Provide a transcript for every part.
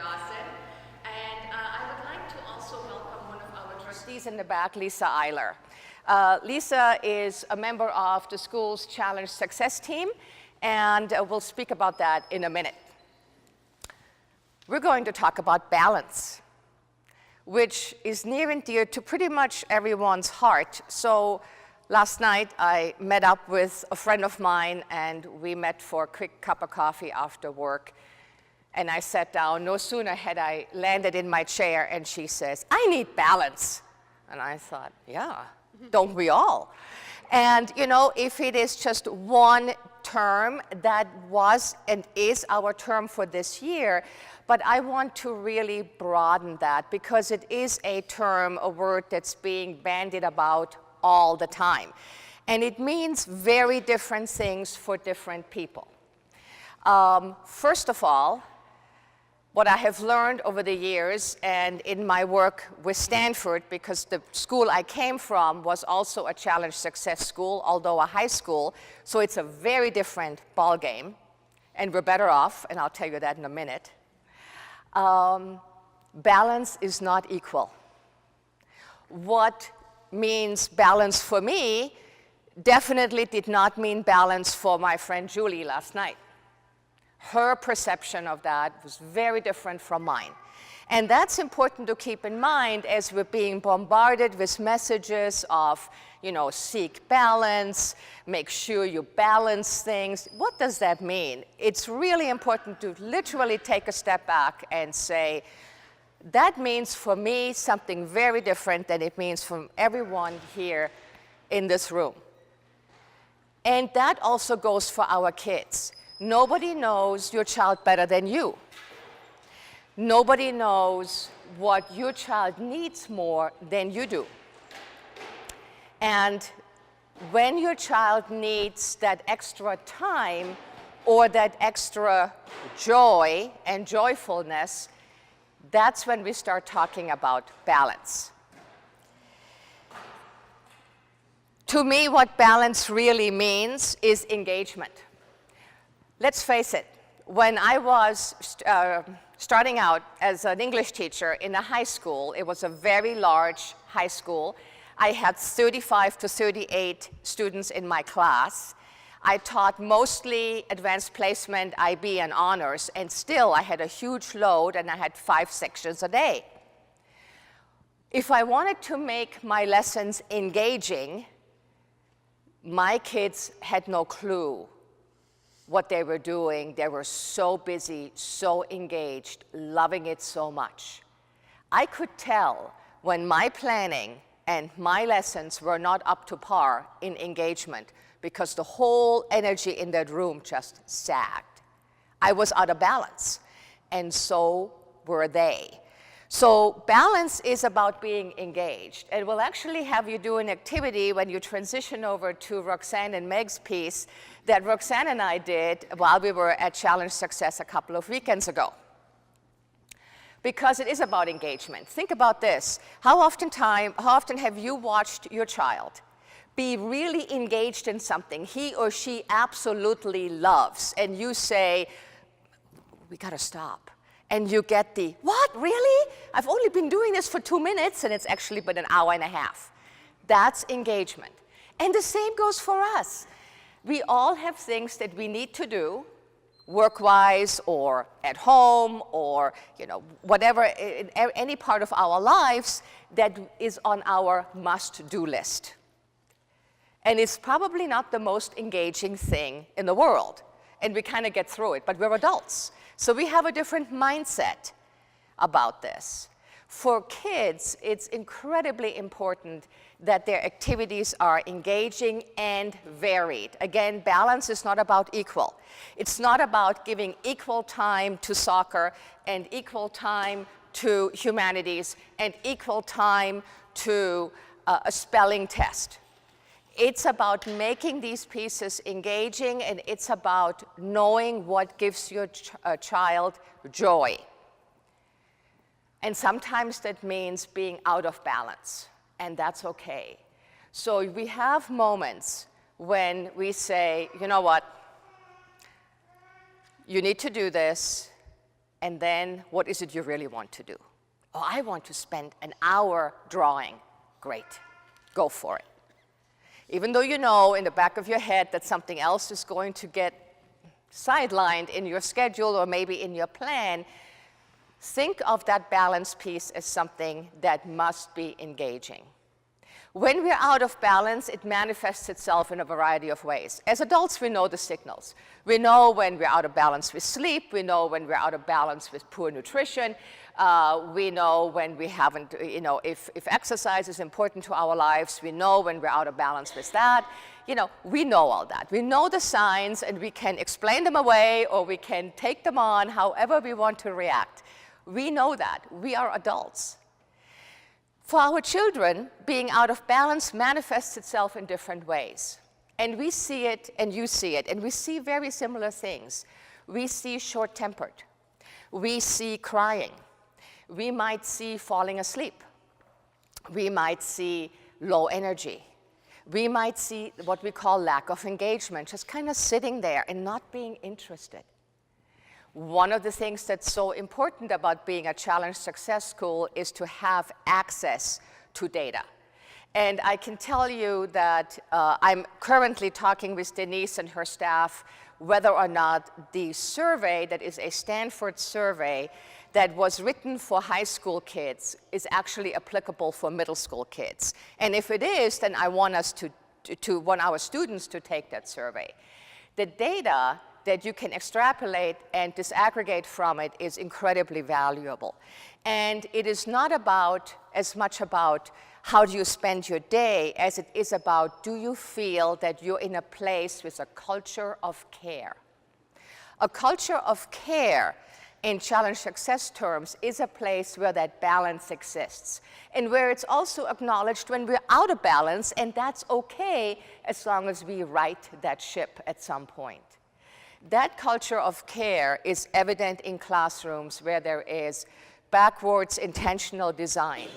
Dawson. And I would like to also welcome one of our trustees in the back, Lisa Eiler. Lisa is a member of the school's Challenge Success team, and we'll speak about that in a minute. We're going to talk about balance, which is near and dear to pretty much everyone's heart. So last night, I met up with a friend of mine, and we met for a quick cup of coffee after work. And I sat down. No sooner had I landed in my chair, and she says, "I need balance." And I thought, yeah, don't we all? And you know, if it is just one term, that was and is our term for this year, but I want to really broaden that because it is a term, a word that's being bandied about all the time. And it means very different things for different people. First of all, what I have learned over the years and in my work with Stanford, because the school I came from was also a Challenge Success school, although a high school, so it's a very different ballgame, and we're better off, and I'll tell you that in a minute. Balance is not equal. What means balance for me definitely did not mean balance for my friend Julie last night. Her perception of that was very different from mine. And that's important to keep in mind as we're being bombarded with messages of, you know, seek balance, make sure you balance things. What does that mean? It's really important to literally take a step back and say, that means for me something very different than it means from everyone here in this room. And that also goes for our kids. Nobody knows your child better than you. Nobody knows what your child needs more than you do. And when your child needs that extra time or that extra joy and joyfulness, that's when we start talking about balance. To me, what balance really means is engagement. Let's face it, when I was starting out as an English teacher in a high school, it was a very large high school. I had 35 to 38 students in my class. I taught mostly advanced placement, IB, and honors, and still I had a huge load, and I had 5 sections a day. If I wanted to make my lessons engaging, my kids had no clue what they were doing. They were so busy, so engaged, loving it so much. I could tell when my planning and my lessons were not up to par in engagement because the whole energy in that room just sagged. I was out of balance, and so were they. So balance is about being engaged. And we'll actually have you do an activity when you transition over to Roxanne and Meg's piece that Roxanne and I did while we were at Challenge Success a couple of weekends ago. Because it is about engagement. Think about this. How often have you watched your child be really engaged in something he or she absolutely loves, and you say, we gotta stop. And you get the, what, really? I've only been doing this for 2 minutes, and it's actually been an hour and a half. That's engagement. And the same goes for us. We all have things that we need to do, work-wise or at home or, you know, whatever, in any part of our lives that is on our must-do list. And it's probably not the most engaging thing in the world. And we kind of get through it, but we're adults. So we have a different mindset about this. For kids, it's incredibly important that their activities are engaging and varied. Again, balance is not about equal. It's not about giving equal time to soccer and equal time to humanities and equal time to a spelling test. It's about making these pieces engaging, and it's about knowing what gives your child joy. And sometimes that means being out of balance, and that's okay. So we have moments when we say, you know what, you need to do this, And then, what is it you really want to do? Oh, I want to spend an hour drawing. Great, go for it. Even though you know in the back of your head that something else is going to get sidelined in your schedule or maybe in your plan, think of that balance piece as something that must be engaging. When we're out of balance, it manifests itself in a variety of ways. As adults, we know the signals. We know when we're out of balance with sleep. We know when we're out of balance with poor nutrition. We know when we haven't, if exercise is important to our lives. We know when we're out of balance with that. We know all that. We know the signs, and we can explain them away, or we can take them on however we want to react. We know that. We are adults. For our children, being out of balance manifests itself in different ways. And we see it, and you see it, and we see very similar things. We see short-tempered. We see crying. We might see falling asleep. We might see low energy. We might see what we call lack of engagement, just kind of sitting there and not being interested. One of the things that's so important about being a challenge success school is to have access to data. And I can tell you that I'm currently talking with Denise and her staff whether or not the survey that is a Stanford survey that was written for high school kids is actually applicable for middle school kids. And if it is, then I want us want our students to take that survey. The data that you can extrapolate and disaggregate from it is incredibly valuable. And it is not as much about how do you spend your day as it is about, do you feel that you're in a place with a culture of care? A culture of care in challenge success terms is a place where that balance exists, and where it's also acknowledged when we're out of balance, and that's okay as long as we right that ship at some point. That culture of care is evident in classrooms where there is backwards intentional design,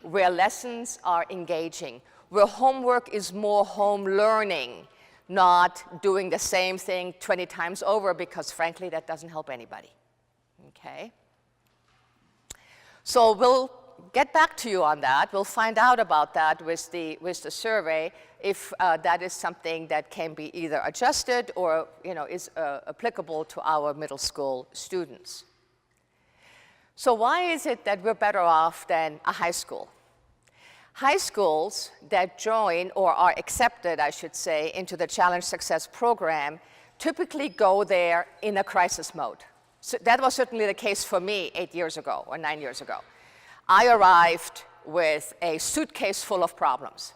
where lessons are engaging, where homework is more home learning, not doing the same thing 20 times over, because frankly, that doesn't help anybody. Okay? So we'll get back to you on that. We'll find out about that with the survey, if that is something that can be either adjusted or is applicable to our middle school students. So why is it that we're better off than a high school? High schools that join, or are accepted, I should say, into the Challenge Success program typically go there in a crisis mode. So that was certainly the case for me 8 years ago or 9 years ago. I arrived with a suitcase full of problems.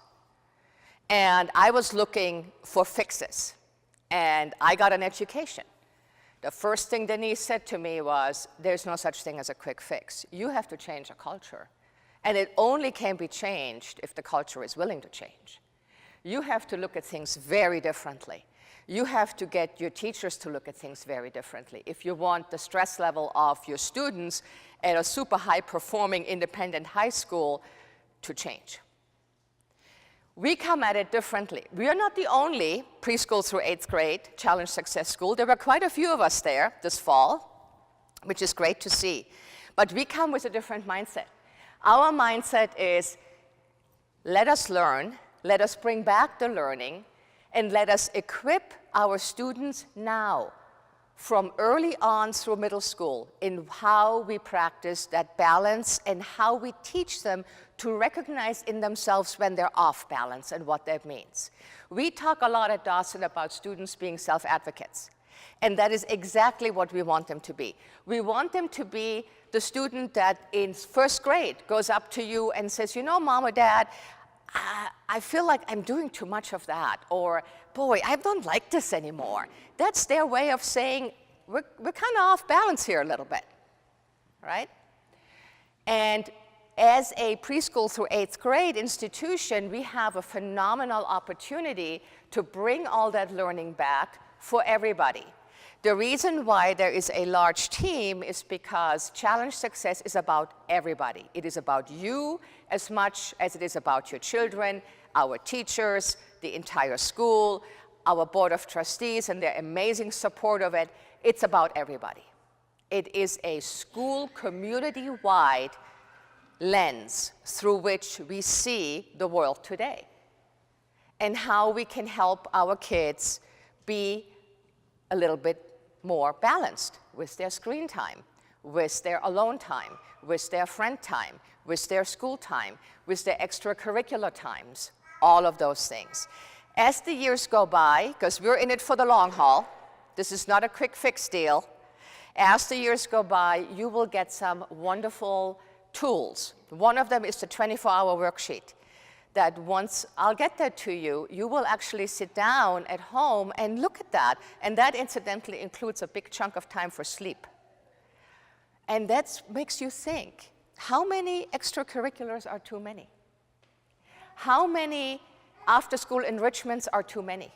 And I was looking for fixes. And I got an education. The first thing Denise said to me was, there's no such thing as a quick fix. You have to change a culture. And it only can be changed if the culture is willing to change. You have to look at things very differently. You have to get your teachers to look at things very differently if you want the stress level of your students at a super high-performing independent high school to change. We come at it differently. We are not the only preschool through 8th grade Challenge Success School. There were quite a few of us there this fall, which is great to see. But we come with a different mindset. Our mindset is, let us learn, let us bring back the learning, and let us equip our students now, from early on through middle school, in how we practice that balance and how we teach them to recognize in themselves when they're off balance and what that means. We talk a lot at Dawson about students being self-advocates, and that is exactly what we want them to be. We want them to be the student that in first grade goes up to you and says, you know, Mom or Dad, I feel like I'm doing too much of that, or boy, I don't like this anymore. That's their way of saying, we're kind of off balance here a little bit, right? And as a preschool through 8th grade institution, we have a phenomenal opportunity to bring all that learning back for everybody. The reason why there is a large team is because Challenge Success is about everybody. It is about you as much as it is about your children, our teachers, the entire school, our board of trustees and their amazing support of it. It's about everybody. It is a school community-wide lens through which we see the world today and how we can help our kids be a little bit more balanced with their screen time, with their alone time, with their friend time, with their school time, with their extracurricular times, all of those things. As the years go by, because we're in it for the long haul, this is not a quick fix deal, as the years go by, you will get some wonderful tools. One of them is the 24-hour worksheet that once I'll get that to you, you will actually sit down at home and look at that. And that incidentally includes a big chunk of time for sleep. And that makes you think, how many extracurriculars are too many? How many after-school enrichments are too many?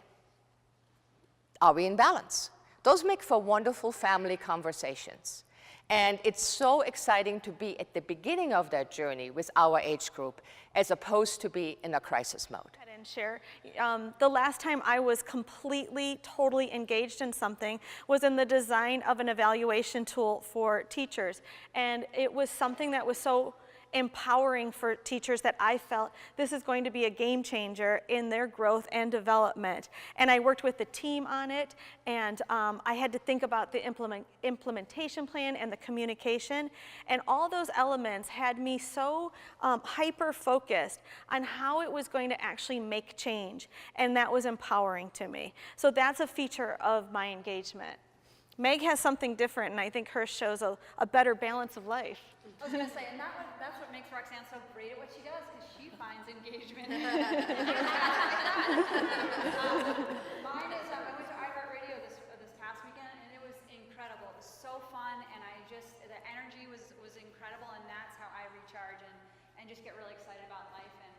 Are we in balance? Those make for wonderful family conversations. And it's so exciting to be at the beginning of that journey with our age group, as opposed to be in a crisis mode. And share. The last time I was completely, totally engaged in something was in the design of an evaluation tool for teachers. And it was something that was so empowering for teachers that I felt this is going to be a game changer in their growth and development. And I worked with the team on it, and I had to think about the implementation plan and the communication, and all those elements had me so hyper-focused on how it was going to actually make change, and that was empowering to me. So that's a feature of my engagement. Meg has something different, and I think hers shows a better balance of life. I was going to say, and that's what makes Roxanne so great at what she does, because she finds engagement. Mine is, I went to iHeartRadio this past weekend, and it was incredible. It was so fun, and the energy was incredible, and that's how I recharge and just get really excited about life and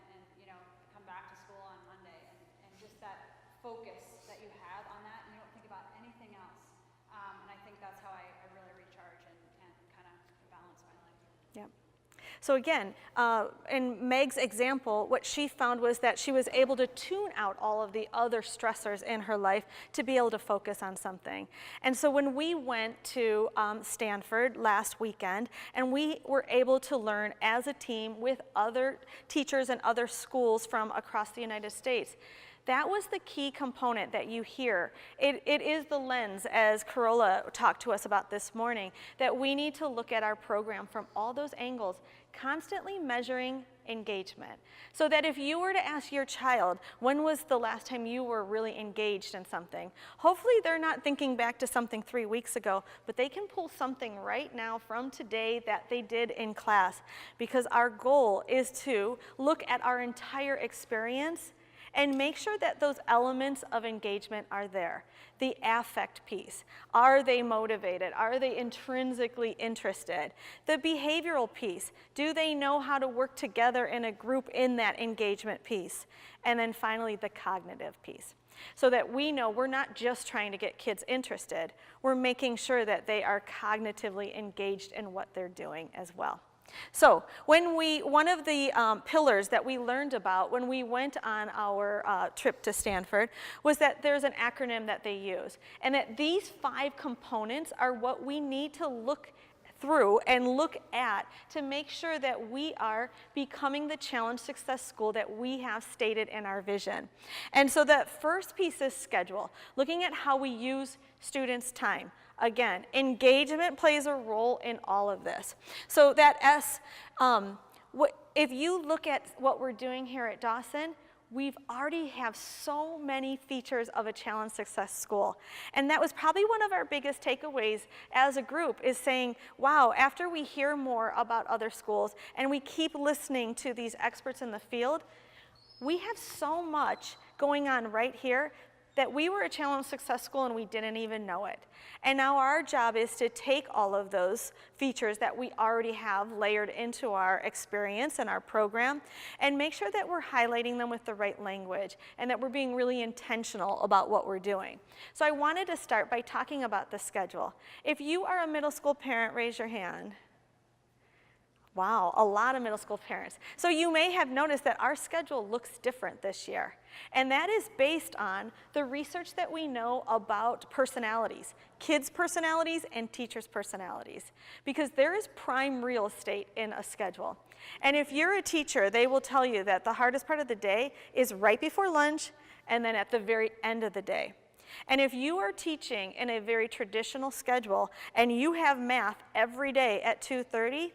come back to school on Monday. And just that focus that you have on that, and you don't think about anything else. And I think that's how I really recharge and kind of balance my life. Yeah. So again, in Meg's example, what she found was that she was able to tune out all of the other stressors in her life to be able to focus on something. And so when we went to Stanford last weekend, and we were able to learn as a team with other teachers and other schools from across the United States, that was the key component that you hear. It is the lens, as Carola talked to us about this morning, that we need to look at our program from all those angles, constantly measuring engagement. So that if you were to ask your child, when was the last time you were really engaged in something? Hopefully they're not thinking back to something 3 weeks ago, but they can pull something right now from today that they did in class, because our goal is to look at our entire experience and make sure that those elements of engagement are there. The affect piece. Are they motivated? Are they intrinsically interested? The behavioral piece. Do they know how to work together in a group in that engagement piece? And then finally, the cognitive piece. So that we know we're not just trying to get kids interested, we're making sure that they are cognitively engaged in what they're doing as well. So one of the pillars that we learned about when we went on our trip to Stanford was that there's an acronym that they use, and that these 5 components are what we need to look through and look at to make sure that we are becoming the Challenge Success School that we have stated in our vision. And so the first piece is schedule, looking at how we use students' time. Again, engagement plays a role in all of this. So that S, if you look at what we're doing here at Dawson, we've already have so many features of a Challenge Success School. And that was probably one of our biggest takeaways as a group, is saying, wow, after we hear more about other schools and we keep listening to these experts in the field, we have so much going on right here that we were a Challenge Success School and we didn't even know it. And now our job is to take all of those features that we already have layered into our experience and our program and make sure that we're highlighting them with the right language and that we're being really intentional about what we're doing. So I wanted to start by talking about the schedule. If you are a middle school parent, raise your hand. Wow, a lot of middle school parents. So you may have noticed that our schedule looks different this year. And that is based on the research that we know about personalities, kids' personalities and teachers' personalities, because there is prime real estate in a schedule. And if you're a teacher, they will tell you that the hardest part of the day is right before lunch and then at the very end of the day. And if you are teaching in a very traditional schedule and you have math every day at 2:30,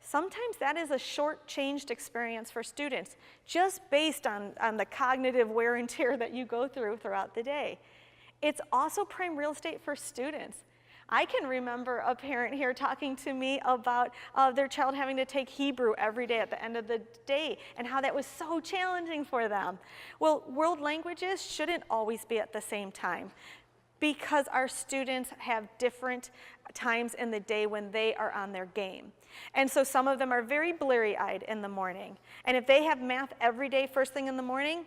sometimes that is a short-changed experience for students, just based on the cognitive wear and tear that you go through throughout the day. It's also prime real estate for students. I can remember a parent here talking to me about their child having to take Hebrew every day at the end of the day and how that was so challenging for them. Well, world languages shouldn't always be at the same time, because our students have different times in the day when they are on their game. And so some of them are very bleary-eyed in the morning. And if they have math every day first thing in the morning,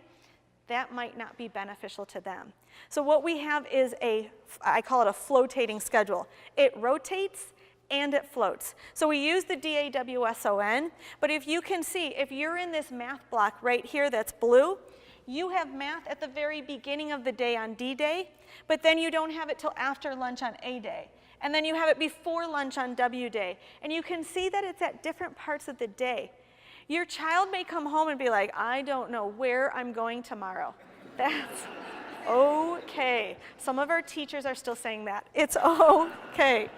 that might not be beneficial to them. So what we have is I call it a flotating schedule. It rotates and it floats. So we use the DAWSON, but if you can see, if you're in this math block right here that's blue, you have math at the very beginning of the day on D day, but then you don't have it till after lunch on A day. And then you have it before lunch on W day. And you can see that it's at different parts of the day. Your child may come home and be like, I don't know where I'm going tomorrow. That's okay. Some of our teachers are still saying that. It's okay.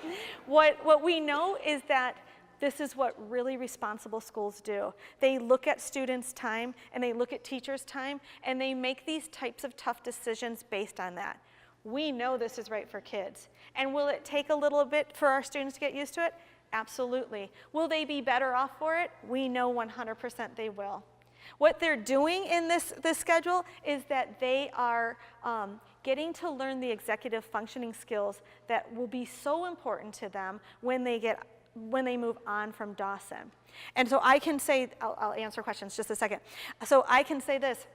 What we know is that this is what really responsible schools do. They look at students' time and they look at teachers' time and they make these types of tough decisions based on that. We know this is right for kids. And will it take a little bit for our students to get used to it? Absolutely. Will they be better off for it? We know 100% they will. What they're doing in this schedule is that they are getting to learn the executive functioning skills that will be so important to them when they move on from Dawson. And so I can say, I'll answer questions just a second. So I can say this.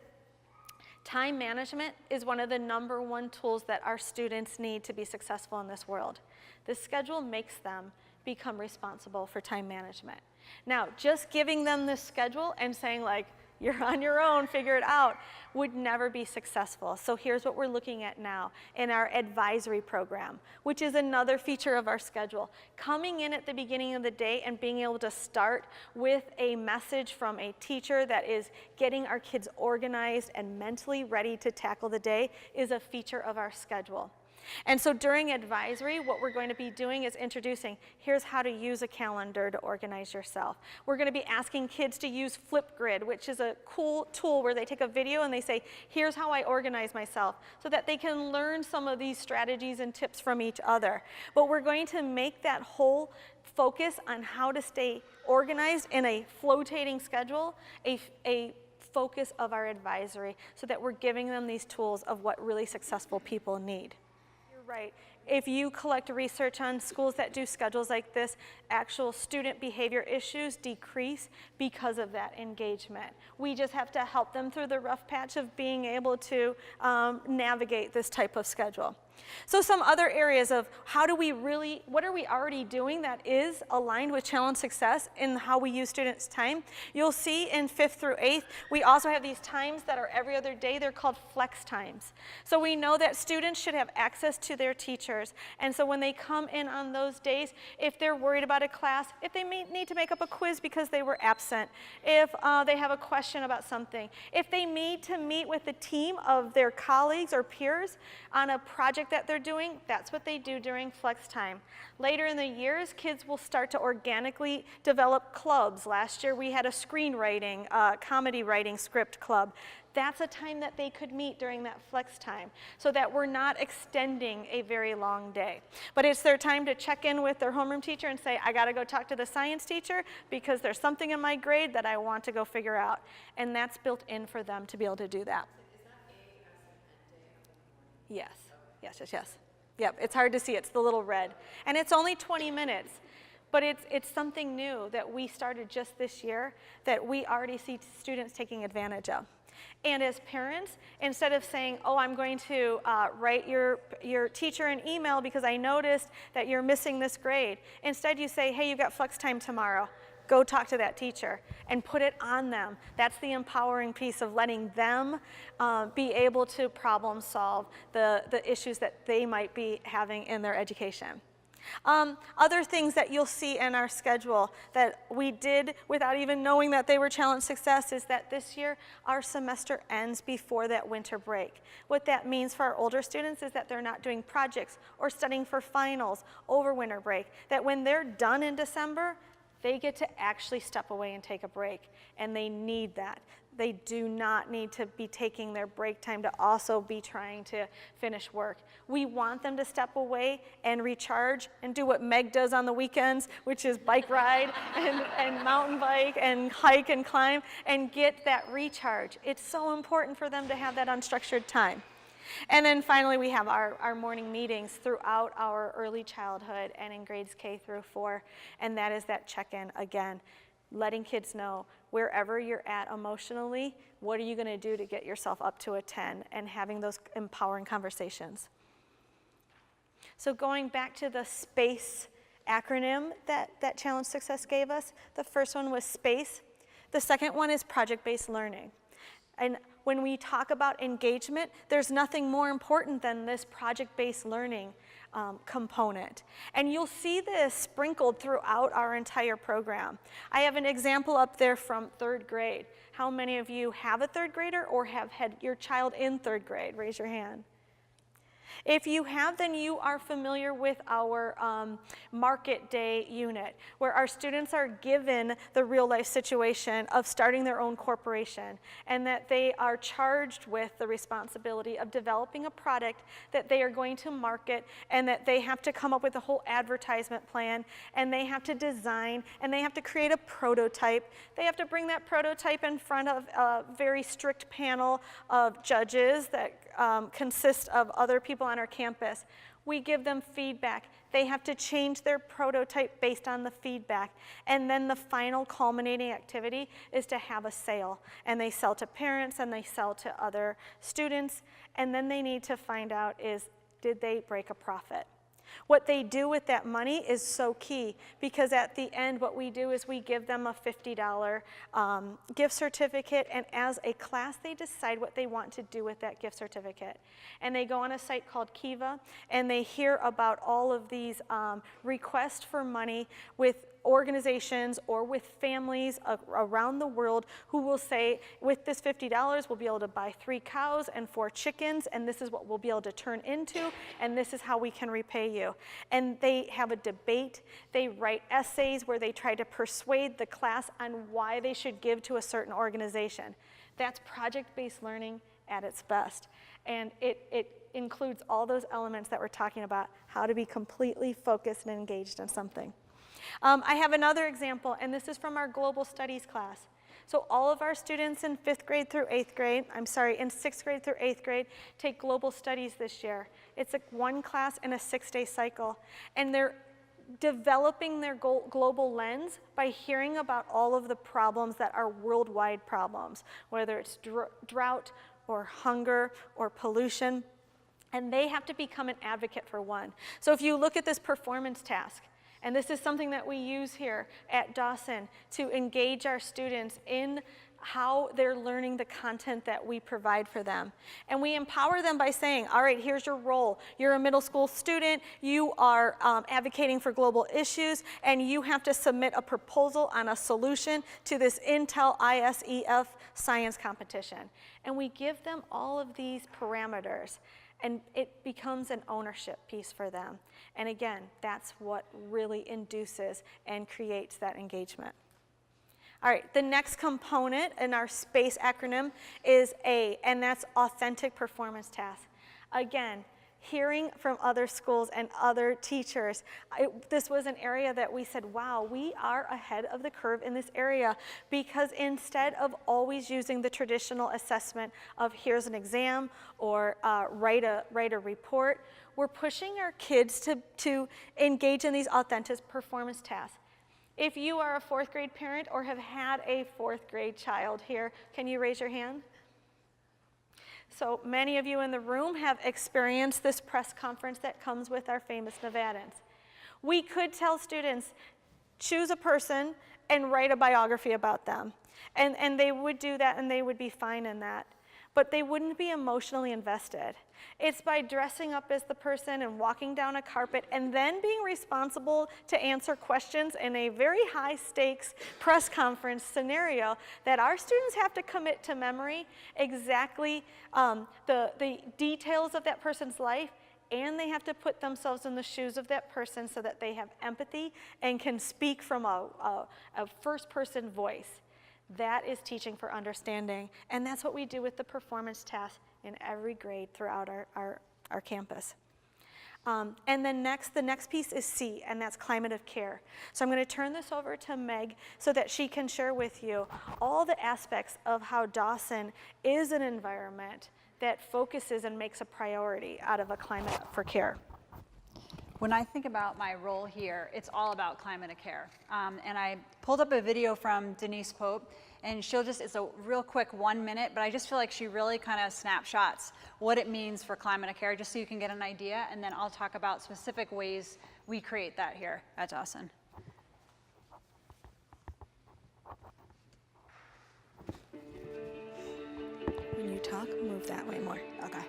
Time management is one of the #1 tools that our students need to be successful in this world. This schedule makes them become responsible for time management. Now, just giving them this schedule and saying like, you're on your own, figure it out, would never be successful. So here's what we're looking at now in our advisory program, which is another feature of our schedule. Coming in at the beginning of the day and being able to start with a message from a teacher that is getting our kids organized and mentally ready to tackle the day is a feature of our schedule. And so during advisory, what we're going to be doing is introducing, here's how to use a calendar to organize yourself. We're going to be asking kids to use Flipgrid, which is a cool tool where they take a video and they say, here's how I organize myself, so that they can learn some of these strategies and tips from each other. But we're going to make that whole focus on how to stay organized in a flotating schedule, a focus of our advisory, so that we're giving them these tools of what really successful people need. Right. If you collect research on schools that do schedules like this, actual student behavior issues decrease because of that engagement. We just have to help them through the rough patch of being able to navigate this type of schedule. So some other areas of what are we already doing that is aligned with challenge success in how we use students' time. You'll see in 5th through 8th, we also have these times that are every other day. They're called flex times. So we know that students should have access to their teachers. And so when they come in on those days, if they're worried about a class, if they may need to make up a quiz because they were absent, if they have a question about something, if they need to meet with a team of their colleagues or peers on a project that they're doing, that's what they do during flex time. Later in the years, kids will start to organically develop clubs. Last year we had a screenwriting, comedy writing script club. That's a time that they could meet during that flex time, so that we're not extending a very long day. But it's their time to check in with their homeroom teacher and say, I gotta go talk to the science teacher because there's something in my grade that I want to go figure out. And that's built in for them to be able to do that. Yes. Yes. Yep, it's hard to see, it's the little red. And it's only 20 minutes, but it's something new that we started just this year that we already see students taking advantage of. And as parents, instead of saying, oh, I'm going to write your teacher an email because I noticed that you're missing this grade, instead you say, hey, you've got flex time tomorrow. go talk to that teacher and put it on them. That's the empowering piece of letting them be able to problem solve the issues that they might be having in their education. Other things that you'll see in our schedule that we did without even knowing that they were challenge success is that this year our semester ends before that winter break. What that means for our older students is that they're not doing projects or studying for finals over winter break, that when they're done in December, they get to actually step away and take a break, and they need that. They do not need to be taking their break time to also be trying to finish work. We want them to step away and recharge and do what Meg does on the weekends, which is bike ride and mountain bike and hike and climb and get that recharge. It's so important for them to have that unstructured time. And then finally, we have our morning meetings throughout our early childhood and in grades K through 4, and that is that check-in again, letting kids know wherever you're at emotionally, what are you going to do to get yourself up to a 10, and having those empowering conversations. So going back to the SPACE acronym that Challenge Success gave us, the first one was SPACE. The second one is project-based learning. And when we talk about engagement, there's nothing more important than this project-based learning component. And you'll see this sprinkled throughout our entire program. I have an example up there from 3rd grade. How many of you have a 3rd grader or have had your child in 3rd grade? Raise your hand. If you have, then you are familiar with our Market Day unit, where our students are given the real life situation of starting their own corporation, and that they are charged with the responsibility of developing a product that they are going to market, and that they have to come up with a whole advertisement plan, and they have to design, and they have to create a prototype. They have to bring that prototype in front of a very strict panel of judges that consist of other people on our campus. We give them feedback. They have to change their prototype based on the feedback. And then the final culminating activity is to have a sale. And they sell to parents and they sell to other students. And then they need to find out is, did they break a profit? What they do with that money is so key, because at the end what we do is we give them a $50 gift certificate, and as a class they decide what they want to do with that gift certificate. And they go on a site called Kiva, and they hear about all of these requests for money with organizations or with families around the world who will say, with this $50, we'll be able to buy 3 cows and 4 chickens, and this is what we'll be able to turn into, and this is how we can repay you. And they have a debate. They write essays where they try to persuade the class on why they should give to a certain organization. That's project-based learning at its best. And it includes all those elements that we're talking about, how to be completely focused and engaged in something. I have another example, and this is from our global studies class. So all of our students in 5th grade through 8th grade, in 6th grade through 8th grade, take global studies this year. It's one class in a 6-day cycle, and they're developing their global lens by hearing about all of the problems that are worldwide problems, whether it's drought or hunger or pollution, and they have to become an advocate for one. So if you look at this performance task, and this is something that we use here at Dawson to engage our students in how they're learning the content that we provide for them. And we empower them by saying, all right, here's your role. You're a middle school student, you are advocating for global issues, and you have to submit a proposal on a solution to this Intel ISEF science competition. And we give them all of these parameters, and it becomes an ownership piece for them. And again, that's what really induces and creates that engagement. All right, the next component in our SPACE acronym is A, and that's authentic performance tasks. Again, hearing from other schools and other teachers, this was an area that we said, wow, we are ahead of the curve in this area, because instead of always using the traditional assessment of here's an exam or write a report, we're pushing our kids to engage in these authentic performance tasks. If you are a 4th grade parent or have had a 4th grade child here, can you raise your hand? So many of you in the room have experienced this press conference that comes with our famous Nevadans. We could tell students, choose a person and write a biography about them. And they would do that, and they would be fine in that. But they wouldn't be emotionally invested. It's by dressing up as the person and walking down a carpet and then being responsible to answer questions in a very high stakes press conference scenario that our students have to commit to memory exactly the details of that person's life, and they have to put themselves in the shoes of that person so that they have empathy and can speak from a first-person voice. That is teaching for understanding, and that's what we do with the performance task in every grade throughout our campus. And then the next piece is C, and that's climate of care. So I'm going to turn this over to Meg so that she can share with you all the aspects of how Dawson is an environment that focuses and makes a priority out of a climate for care. When I think about my role here, it's all about climate of care. And I pulled up a video from Denise Pope, and it's a real quick 1 minute, but I just feel like she really kind of snapshots what it means for climate of care, just so you can get an idea, and then I'll talk about specific ways we create that here at Dawson. When you talk, move that way more. Okay.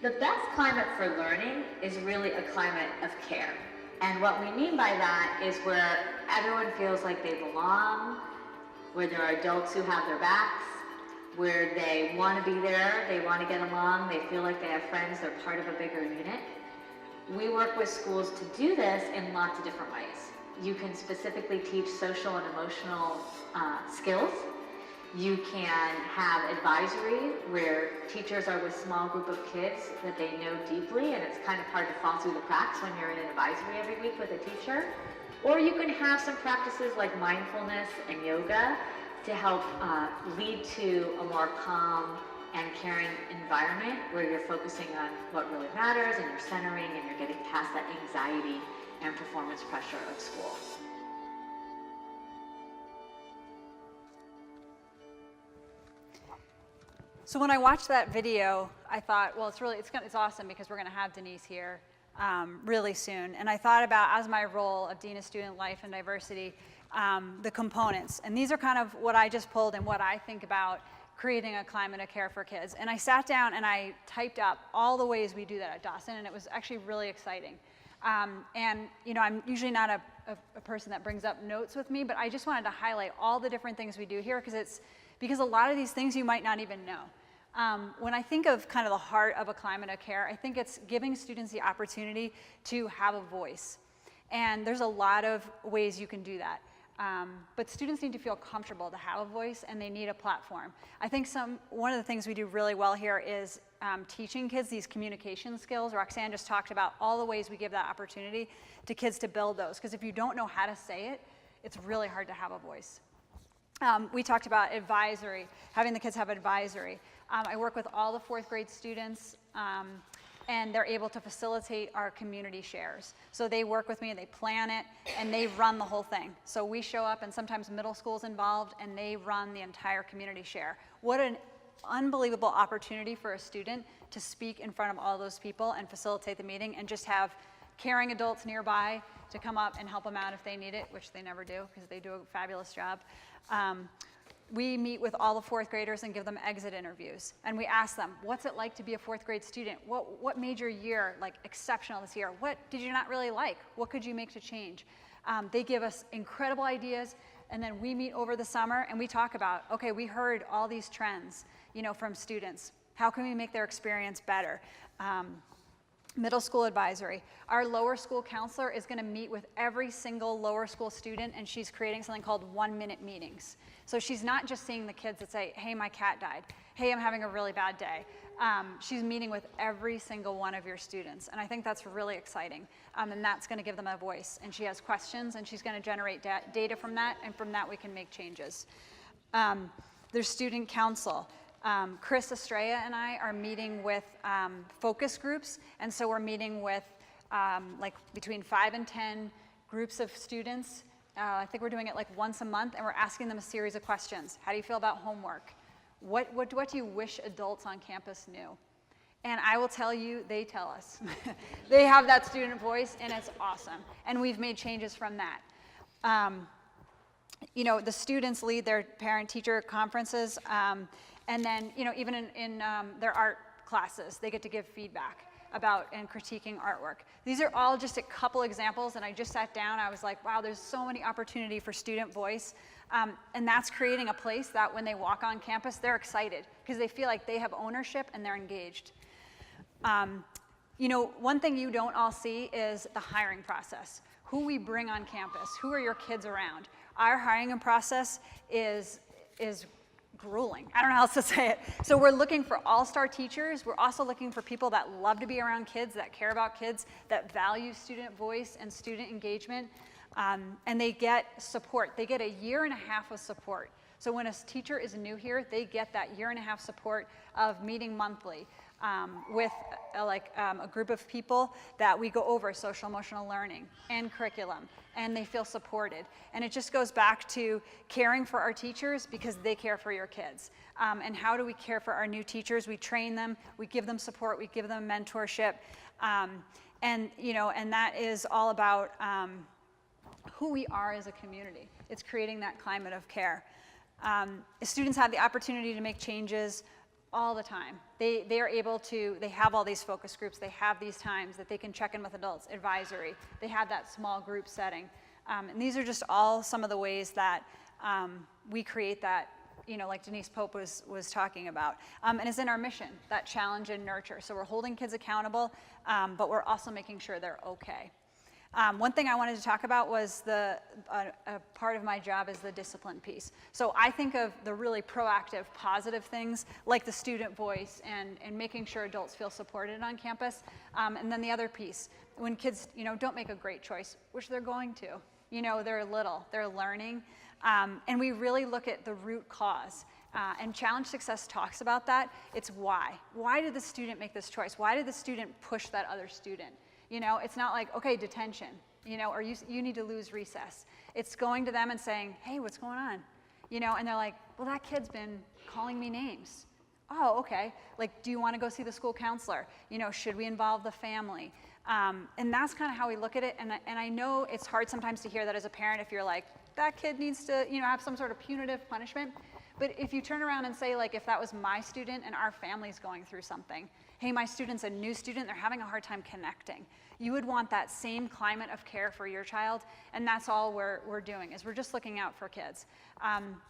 The best climate for learning is really a climate of care. And what we mean by that is where everyone feels like they belong, where there are adults who have their backs, where they want to be there, they want to get along, they feel like they have friends, they're part of a bigger unit. We work with schools to do this in lots of different ways. You can specifically teach social and emotional skills. You can have advisory where teachers are with a small group of kids that they know deeply, and it's kind of hard to fall through the cracks when you're in an advisory every week with a teacher. Or you can have some practices like mindfulness and yoga to help lead to a more calm and caring environment where you're focusing on what really matters and you're centering and you're getting past that anxiety and performance pressure of school. So when I watched that video, I thought, well, it's awesome because we're going to have Denise here really soon. And I thought about, as my role of Dean of Student Life and Diversity, the components. And these are kind of what I just pulled and what I think about creating a climate of care for kids. And I sat down and I typed up all the ways we do that at Dawson, and it was actually really exciting. And you know, I'm usually not a person that brings up notes with me, but I just wanted to highlight all the different things we do here because a lot of these things you might not even know. When I think of kind of the heart of a climate of care, I think it's giving students the opportunity to have a voice. And there's a lot of ways you can do that. But students need to feel comfortable to have a voice, and they need a platform. I think one of the things we do really well here is teaching kids these communication skills. Roxanne just talked about all the ways we give that opportunity to kids to build those. Because if you don't know how to say it, it's really hard to have a voice. We talked about advisory, having the kids have advisory. I work with all the 4th grade students, and they're able to facilitate our community shares. So they work with me, and they plan it, and they run the whole thing. So we show up, and sometimes middle school's involved, and they run the entire community share. What an unbelievable opportunity for a student to speak in front of all those people and facilitate the meeting, and just have caring adults nearby to come up and help them out if they need it, which they never do because they do a fabulous job. We meet with all the 4th graders and give them exit interviews. And we ask them, what's it like to be a 4th grade student? What made your year exceptional this year? What did you not really like? What could you make to change? They give us incredible ideas, and then we meet over the summer and we talk about, okay, we heard all these trends, from students. How can we make their experience better? Middle school advisory. Our lower school counselor is going to meet with every single lower school student, and she's creating something called 1-minute meetings. So she's not just seeing the kids that say, hey, my cat died. Hey, I'm having a really bad day. She's meeting with every single one of your students, and I think that's really exciting, and that's going to give them a voice. And she has questions, and she's going to generate data from that, and from that we can make changes. There's student council. Chris Estrella and I are meeting with focus groups, and so we're meeting with between 5 and 10 groups of students. I think we're doing it once a month, and we're asking them a series of questions. How do you feel about homework? What do you wish adults on campus knew? And I will tell you, they tell us. They have that student voice, and it's awesome. And we've made changes from that. You know, the students lead their parent-teacher conferences, and then, you know, even in their art classes, they get to give feedback about and critiquing artwork. These are all just a couple examples, and I just sat down, I was like, wow, there's so many opportunity for student voice. And that's creating a place that when they walk on campus, they're excited because they feel like they have ownership and they're engaged. You know, one thing you don't all see is the hiring process. Who we bring on campus, who are your kids around? Our hiring process is grueling. I don't know how else to say it. So we're looking for all-star teachers. We're also looking for people that love to be around kids, that care about kids, that value student voice and student engagement. And they get support. They get a 1.5 years of support. So when a teacher is new here, they get that 1.5 years support of meeting monthly with a group of people that we go over social emotional learning and curriculum, and they feel supported. And it just goes back to caring for our teachers because they care for your kids. And how do we care for our new teachers? We train them, we give them support, we give them mentorship. And that is all about who we are as a community. It's creating that climate of care. Students have the opportunity to make changes all the time. They are able to, they have all these focus groups, they have these times that they can check in with adults, advisory, they have that small group setting. And these are just all some of the ways that we create that, you know, like Denise Pope was talking about. And it's in our mission, that challenge and nurture. So we're holding kids accountable, but we're also making sure they're okay. One thing I wanted to talk about was a part of my job is the discipline piece. So I think of the really proactive, positive things like the student voice and making sure adults feel supported on campus. And then the other piece, when kids, you know, don't make a great choice, which they're going to. You know, they're little, they're learning. And we really look at the root cause. And Challenge Success talks about that. It's why. Why did the student make this choice? Why did the student push that other student? You know, it's not like, okay, detention, you know, or you need to lose recess. It's going to them and saying, hey, what's going on? You know, and they're like, well, that kid's been calling me names. Oh, okay. Like, do you want to go see the school counselor? You know, should we involve the family? And that's kind of how we look at it. And I know it's hard sometimes to hear that as a parent if you're like, that kid needs to, you know, have some sort of punitive punishment. But if you turn around and say, like, if that was my student and our family's going through something, hey, my student's a new student, they're having a hard time connecting. You would want that same climate of care for your child, and that's all we're doing, is we're just looking out for kids.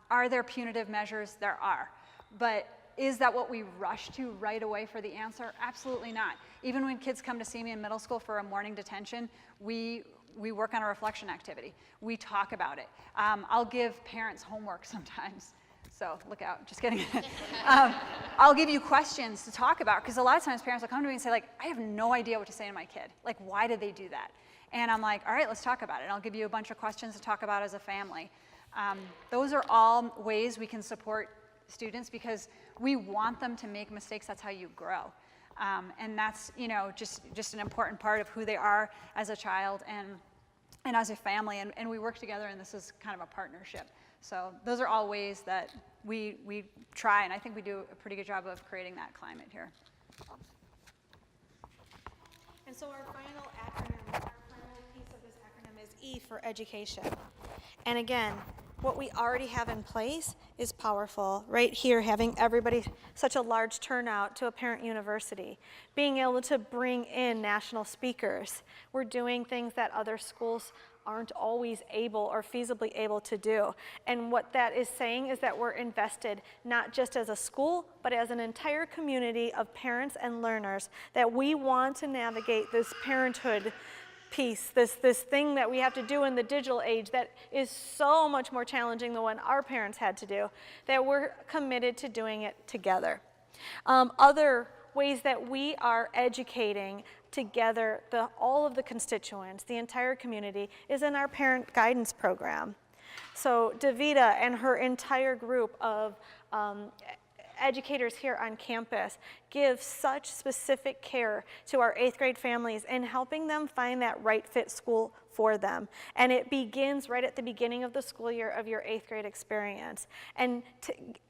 Are there punitive measures? There are. But is that what we rush to right away for the answer? Absolutely not. Even when kids come to see me in middle school for a morning detention, we work on a reflection activity. We talk about it. I'll give parents homework sometimes. So look out, just kidding. I'll give you questions to talk about, because a lot of times parents will come to me and say, like, I have no idea what to say to my kid. Like, why did they do that? And I'm like, all right, let's talk about it. And I'll give you a bunch of questions to talk about as a family. Those are all ways we can support students because we want them to make mistakes. That's how you grow. And that's, you know, just an important part of who they are as a child and as a family. And we work together, and this is kind of a partnership. So those are all ways that we try, and I think we do a pretty good job of creating that climate here. And so our final acronym, our final piece of this acronym is E for education. And again, what we already have in place is powerful. Right here, having everybody, such a large turnout to a parent university, being able to bring in national speakers. We're doing things that other schools aren't always able or feasibly able to do. And what that is saying is that we're invested not just as a school, but as an entire community of parents and learners, that we want to navigate this parenthood piece, this thing that we have to do in the digital age that is so much more challenging than what our parents had to do, that we're committed to doing it together. Other ways that we are educating together all of the constituents, the entire community, is in our parent guidance program. So Davida and her entire group of educators here on campus give such specific care to our 8th grade families in helping them find that right fit school for them. And it begins right at the beginning of the school year of your 8th grade experience, and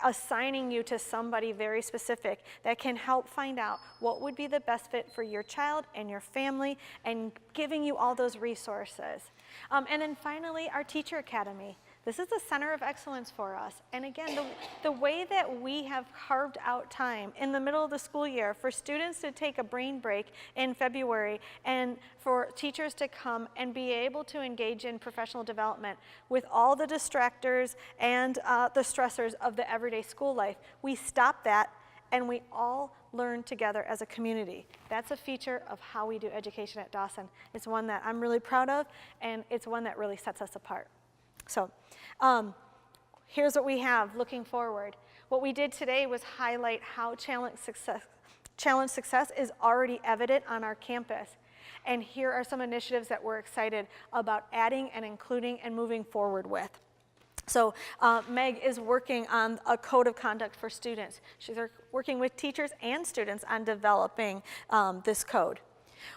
assigning you to somebody very specific that can help find out what would be the best fit for your child and your family, and giving you all those resources. And then finally, our Teacher Academy. This is a center of excellence for us. And again, the way that we have carved out time in the middle of the school year for students to take a brain break in February, and for teachers to come and be able to engage in professional development with all the distractors and the stressors of the everyday school life, we stop that and we all learn together as a community. That's a feature of how we do education at Dawson. It's one that I'm really proud of, and it's one that really sets us apart. So here's what we have looking forward. What we did today was highlight how challenge success is already evident on our campus. And here are some initiatives that we're excited about adding and including and moving forward with. So Meg is working on a code of conduct for students. She's working with teachers and students on developing this code.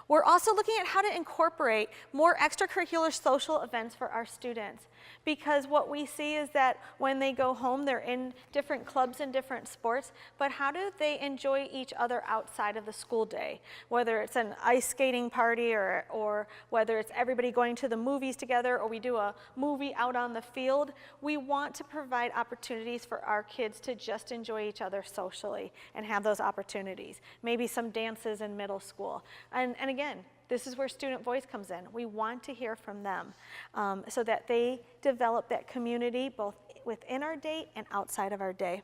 We're also looking at how to incorporate more extracurricular social events for our students, because what we see is that when they go home, they're in different clubs and different sports, but how do they enjoy each other outside of the school day? Whether it's an ice skating party, or whether it's everybody going to the movies together, or we do a movie out on the field, we want to provide opportunities for our kids to just enjoy each other socially and have those opportunities. Maybe some dances in middle school. And again, this is where student voice comes in. We want to hear from them so that they develop that community both within our day and outside of our day.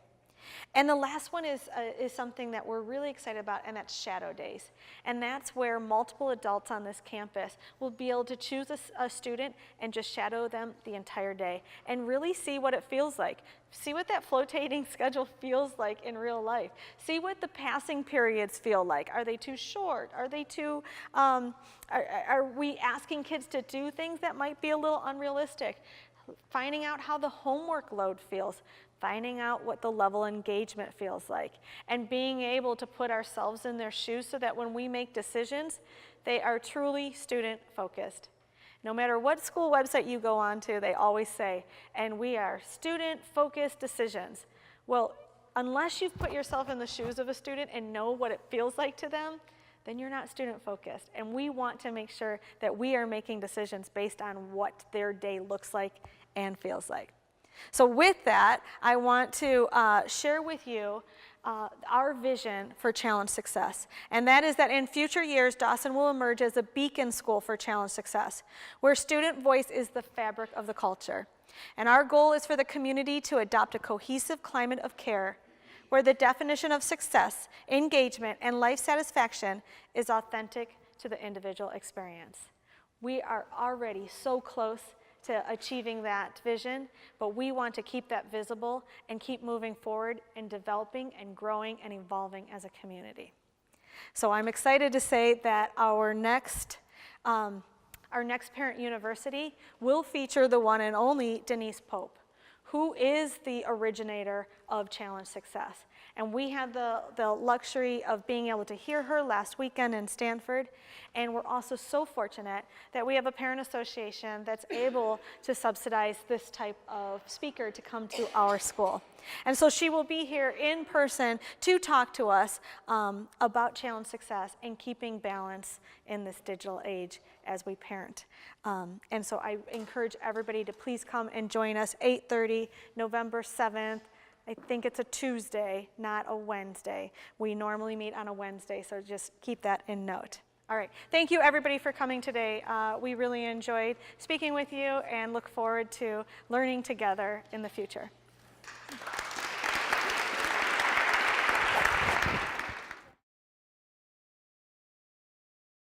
And the last one is something that we're really excited about, and that's shadow days. And that's where multiple adults on this campus will be able to choose a student and just shadow them the entire day and really see what it feels like. See what that flotating schedule feels like in real life. See what the passing periods feel like. Are they too short? Are they too, are we asking kids to do things that might be a little unrealistic? Finding out how the homework load feels. Finding out what the level of engagement feels like, and being able to put ourselves in their shoes so that when we make decisions, they are truly student focused. No matter what school website you go on to, they always say, and we are student focused decisions. Well, unless you've put yourself in the shoes of a student and know what it feels like to them, then you're not student focused. And we want to make sure that we are making decisions based on what their day looks like and feels like. So with that, I want to share with you our vision for challenge success. And that is that in future years, Dawson will emerge as a beacon school for challenge success, where student voice is the fabric of the culture. And our goal is for the community to adopt a cohesive climate of care, where the definition of success, engagement, and life satisfaction is authentic to the individual experience. We are already so close to achieving that vision, but we want to keep that visible and keep moving forward and developing and growing and evolving as a community. So I'm excited to say that our next parent university will feature the one and only Denise Pope, who is the originator of Challenge Success. And we had the luxury of being able to hear her last weekend in Stanford. And we're also so fortunate that we have a parent association that's able to subsidize this type of speaker to come to our school. And so she will be here in person to talk to us about Challenge Success and keeping balance in this digital age as we parent. And so I encourage everybody to please come and join us 8:30, November 7th. I think it's a Tuesday, not a Wednesday. We normally meet on a Wednesday, so just keep that in note. All right, thank you everybody for coming today. We really enjoyed speaking with you and look forward to learning together in the future.